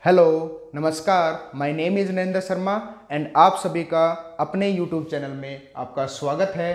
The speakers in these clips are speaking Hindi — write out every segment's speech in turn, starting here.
हेलो, नमस्कार। My name is Narendra Sharma and आप सभी का अपने यूट्यूब चैनल में आपका स्वागत है।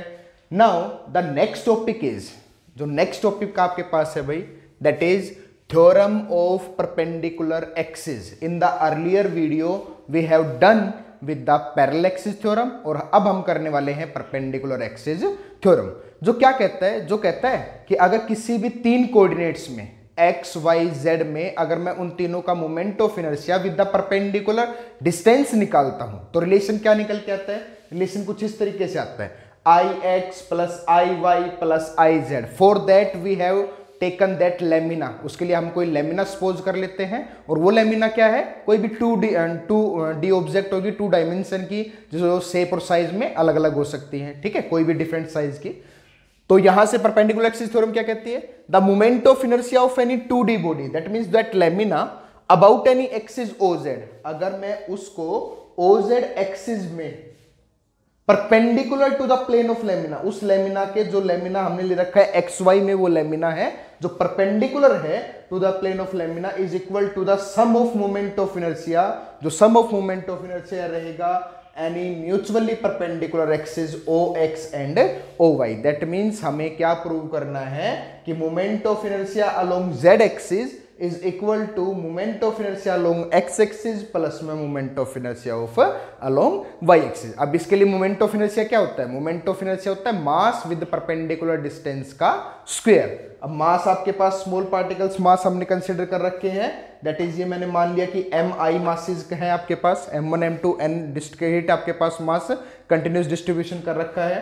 Now the next topic is, जो नेक्स्ट टॉपिक आपके पास है भाई, that is theorem of perpendicular axis. In the earlier video we have done with the parallel axis theorem और अब हम करने वाले हैं परपेंडिकुलर एक्सिस थ्योरम। जो क्या कहता है, जो कहता है कि अगर किसी भी तीन कोऑर्डिनेट्स में एक्स वाई जेड में अगर मैं उन तीनों का moment of inertia with the perpendicular distance निकालता हूं तो रिलेशन क्या निकल के आता है? रिलेशन कुछ इस तरीके से आता है, I X plus I Y plus I Z. For that we have taken that lamina. उसके लिए हम कोई लेमिना सपोज कर लेते हैं और वो लेमिना क्या है? कोई भी टू डी ऑब्जेक्ट होगी, टू डायमेंशन की, जो शेप और साइज में अलग अलग हो सकती है, ठीक है, कोई भी डिफरेंट साइज की। तो यहां से परपेंडिकुलर एक्सिस थ्योरम क्या कहती है? The moment of inertia of any 2D body, that means that lamina about any axis OZ, अगर मैं उसको OZ एक्सिस में perpendicular to the plane of lamina, उस लेमिना के, जो लेमिना हमने ले रखा है XY में, वो लेमिना है जो परपेंडिकुलर है to the plane of lamina, is equal to the sum of moment of inertia, जो sum of moment of inertia रहेगा any mutually perpendicular axis OX and OY। that means हमें क्या प्रूव करना है कि moment of inertia along Z axis is equal to moment of inertia along X axis plus में moment of inertia of along Y axis। अब इसके लिए मोमेंट ऑफ इनर्शिया क्या होता है? मोमेंट ऑफ इनर्शिया होता है मास विद परपेंडिकुलर डिस्टेंस का स्क्वायर। अब मास आपके पास स्मॉल पार्टिकल्स मास हमने कंसिडर कर रखे हैं, दैट इज ये मैंने मान लिया कि mi मासेस है आपके पास, m1 m2 n डिस्क्रीट आपके पास मास कंटिन्यूस डिस्ट्रीब्यूशन कर रखा है।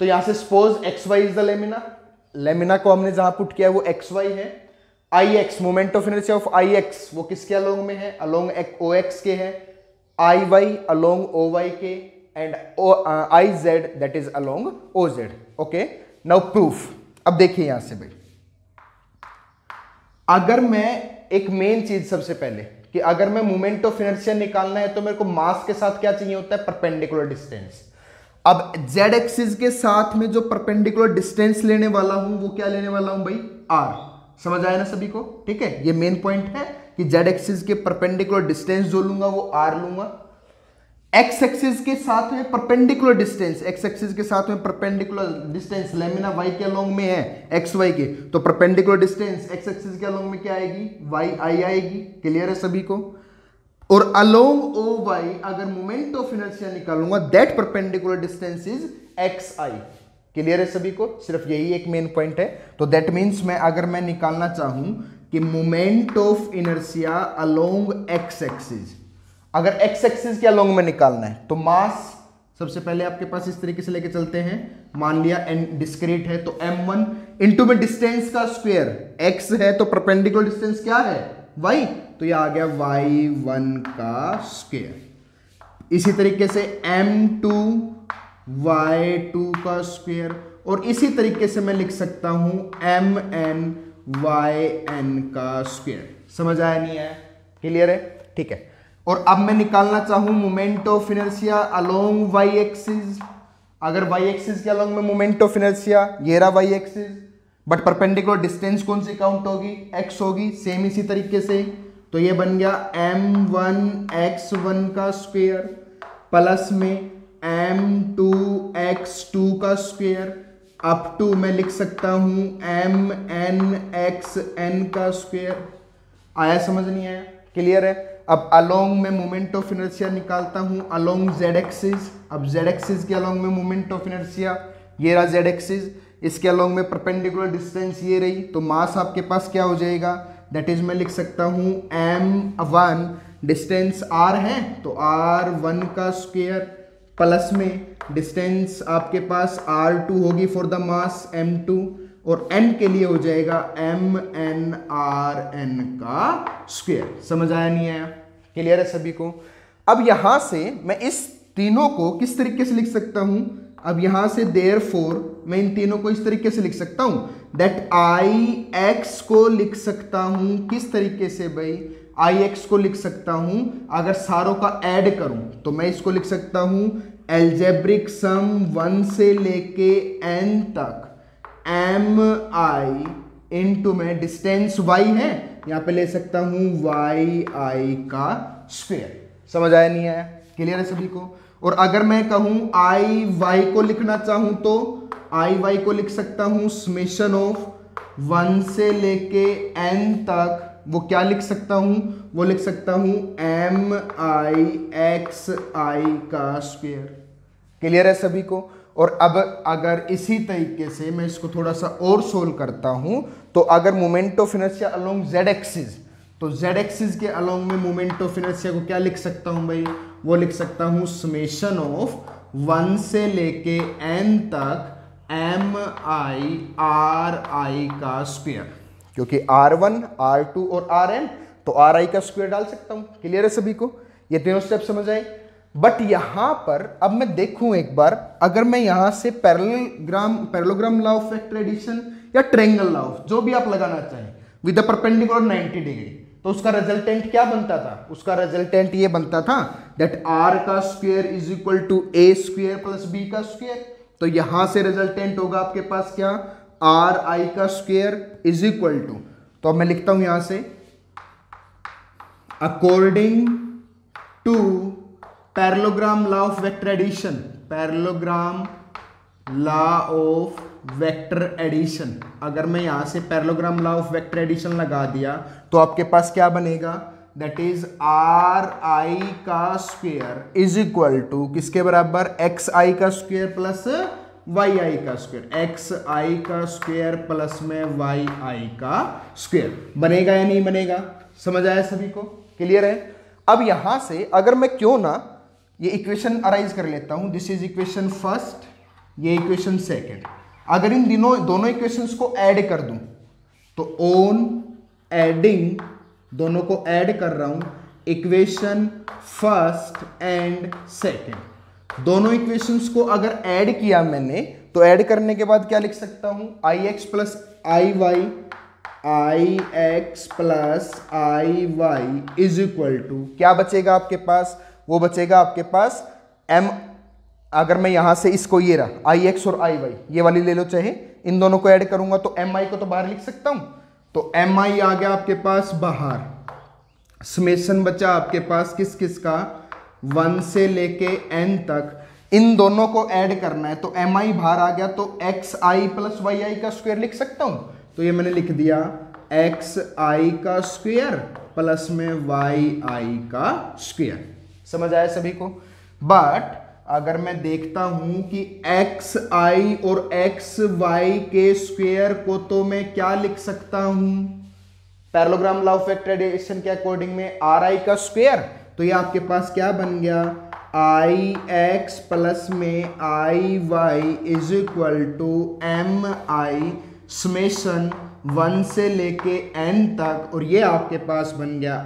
तो यहां से suppose xy is the lamina, lamina को हमने जहां पुट किया है वो xy है। ix moment of inertia of ix वो किसके अलोंग में है? अलोंग ox के है। iy अलोंग oy के and iz that is along oz। Okay, now proof. अब देखिए यहां से भाई, अगर मैं एक मेन चीज सबसे पहले कि अगर मैं मोमेंट ऑफ इनर्शिया निकालना है तो मेरे को मास के साथ क्या चाहिए होता है? Perpendicular distance. अब z एक्सिस के साथ में जो परपेंडिकुलर डिस्टेंस लेने वाला हूं वो क्या लेने वाला हूं भाई? r। समझ आया ना सभी को? ठीक है, ये मेन पॉइंट है कि z एक्सिस के परपेंडिकुलर डिस्टेंस जो लूंगा वो r लूंगा। x एक्सिस के साथ में परपेंडिकुलर डिस्टेंस, x एक्सिस के साथ में परपेंडिकुलर डिस्टेंस लेमिना y के अलोंग में है xy के, तो परपेंडिकुलर डिस्टेंस x एक्सिस के अलोंग में क्या आएगी? yi आएगी। क्लियर है सभी को? और अलोंग oy अगर मोमेंट ऑफ इनर्शिया निकालूंगा that perpendicular distance is xi। Clear है सभी को? सिर्फ यही एक मेन पॉइंट है। तो दैट मीन्स मैं अगर मैं निकालना चाहूं कि moment of inertia along x axis, अगर x एक्सिस के अलोंग में निकालना है तो मास सबसे पहले आपके पास इस तरीके से लेके चलते हैं। मान लिया n डिस्क्रीट है तो m1 इंटू में डिस्टेंस का स्क्वायर, x है तो परपेंडिकुलर डिस्टेंस क्या है? y, तो ये आ गया y1 का स्क्वायर। इसी तरीके से m2 y2 का स्क्वायर, और इसी तरीके से मैं लिख सकता हूं mn yn का स्क्वायर। समझ आया नहीं आया? क्लियर है? ठीक है। और अब मैं निकालना चाहूं moment of inertia along y axis, अगर y एक्सिस के अलोंग में मोमेंट ऑफ इनर्शिया, ये रहा y axis, but perpendicular distance कौन सी काउंट होगी? x होगी। सेम इसी तरीके से, तो ये बन गया m1 x1 का स्क्वायर प्लस में m2 x2 का स्क्वायर अप टू मैं लिख सकता हूं mn xn का स्क्वायर। आया? समझ नहीं आया? क्लियर है? अब अलोंग में मोमेंट ऑफ इनर्शिया निकालता हूं अलोंग z एक्सिस। अब z एक्सिस के अलोंग में मोमेंट ऑफ इनर्शिया, ये रहा z एक्सिस, इसके अलोंग में परपेंडिकुलर डिस्टेंस ये रही, तो मास आपके पास क्या हो जाएगा? दैट इज मैं लिख सकता हूं m1, डिस्टेंस r है तो r1 का स्क्वायर प्लस में डिस्टेंस आपके पास r2 होगी फॉर द मास m2, और n के लिए हो जाएगा mn rn का स्क्वायर। समझ आया नहीं आया? क्लियर है सभी को? अब यहां से मैं इस तीनों को किस तरीके से लिख सकता हूं? अब यहां से देयरफॉर मैं इन तीनों को इस तरीके से लिख सकता हूं, दैट ix को लिख सकता हूं किस तरीके से भाई? ix को लिख सकता हूं अगर सारों का ऐड करूं तो मैं इसको लिख सकता हूं एल्जेब्रिक सम 1 से लेके n तक mi इंटू में डिस्टेंस y है यहाँ पे ले सकता हूँ वाई आई का स्क्वायर। समझ आया नहीं आया? क्लियर है सभी को? और अगर मैं कहूँ आई वाई को लिखना चाहूँ तो आई वाई को लिख सकता हूँ समेशन ऑफ 1 से लेके n तक। वो क्या लिख सकता हूँ? वो लिख सकता हूँ एम आई एक्स आई का स्क्वायर। क्लियर है सभी को? और अब अगर इसी तरीके से मैं इसको थोड़ा सा और सोल्व करता हूँ, तो अगर moment of inertia along Z axis, तो जेड एक्सिस के अलोंग में मोमेंट ऑफ इनर्शिया को क्या लिख सकता हूँ भाई? वो लिख सकता हूँ समेशन ऑफ 1 से लेके n तक एम आई आर आई का स्क्वायर, क्योंकि R1, R2 और Rn, तो RI का स्क्वायर डाल सकता हूँ। क्लियर है सभी को? ये तीनों स्टेप समझ आए? बट यहां पर अब मैं देखूं एक बार, अगर मैं यहां से parallelogram law of vector addition या ट्रायंगल लॉ ऑफ, जो भी आप लगाना चाहें, विद द परपेंडिकुलर 90 डिग्री, तो उसका रिजल्टेंट क्या बनता था? उसका रिजल्टेंट ये बनता था दैट R का square is equal to A square plus B का स्क्वायर। तो यहां से रिजल्टेंट होगा आपके पास क्या? RI का स्क्वायर इज इक्वल टू, तो अब मैं लिखता हूं यहां से according to parallelogram law of vector addition, parallelogram law of vector addition. अगर मैं यहां से parallelogram law of vector addition लगा दिया तो आपके पास क्या बनेगा? दैट इज RI का स्क्वायर इज इक्वल टू किसके बराबर? XI का स्क्वायर प्लस YI का स्क्वायर, XI का स्क्वायर प्लस में YI का स्क्वायर। बनेगा या नहीं बनेगा? समझ आया सभी को? क्लियर है? अब यहां से अगर मैं क्यों ना ये इक्वेशन अराइज कर लेता हूं, दिस इज इक्वेशन फर्स्ट, ये इक्वेशन सेकंड। अगर इन दोनों इक्वेशंस को ऐड कर दूं, तो ऑन एडिंग, दोनों को ऐड कर रहा हूं, इक्वेशन फर्स्ट एंड सेकंड, दोनों इक्वेशंस को अगर ऐड किया मैंने, तो ऐड करने के बाद क्या लिख सकता हूं? ix plus I Y, I X plus I Y is equal to क्या बचेगा आपके पास? वो बचेगा आपके पास m, अगर मैं यहां से इसको ये रहा आई एक्स और आई वाई, ये वाली ले लो चाहे, इन दोनों को ऐड करूंगा तो एम आई को तो बाहर लिख सकता हूं, तो एम आई आ गया आपके पास बाहर। समेशन बचा आपके पास किस किस का? 1 से लेके n तक। इन दोनों को ऐड करना है, तो एम आई बाहर आ गया, तो एक्स आई प्लस वाई आई का स्क्वायर लिख सकता हूं। तो ये मैंने लिख दिया एक्स आई का स्क्वायर प्लस में वाई आई का स्क्वायर। समझ आया सभी को? बट अगर मैं देखता हूं कि एक्स आई और एक्स वाई के स्क्वायर को तो मैं क्या लिख सकता हूं? Parallelogram law of vector addition के अकॉर्डिंग में RI का स्क्वायर, तो ये आपके पास क्या बन गया? आई एक्स प्लस में I Y is equal to M I summation 1 से लेके n तक, और ये आपके पास बन गया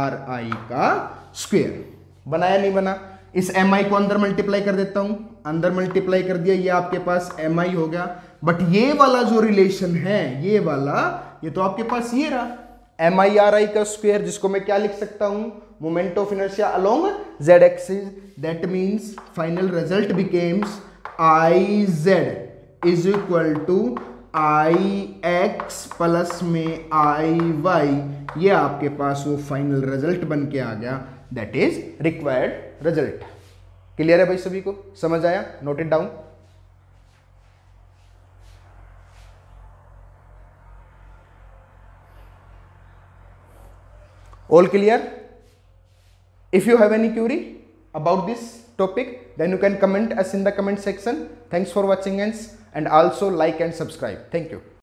RI का स्क्वायर। बनाया नहीं बना? इस mi को अंदर मल्टीप्लाई कर देता हूं, अंदर मल्टीप्लाई कर दिया, ये आपके पास mi हो गया। बट ये वाला जो रिलेशन है, ये वाला, ये तो आपके पास ये रहा mi RI का स्क्वायर, जिसको मैं क्या लिख सकता हूं? Moment of inertia along z axis. That means final result becomes iz is equal to ix plus में iy। ये आपके पास वो फाइनल रिजल्ट बन के आ गया, that is required result. Clear है भाई सभी को? समझ आया? Note it down. All clear? If you have any query about this topic, then you can comment us in the comment section. Thanks for watching and also like and subscribe. Thank you.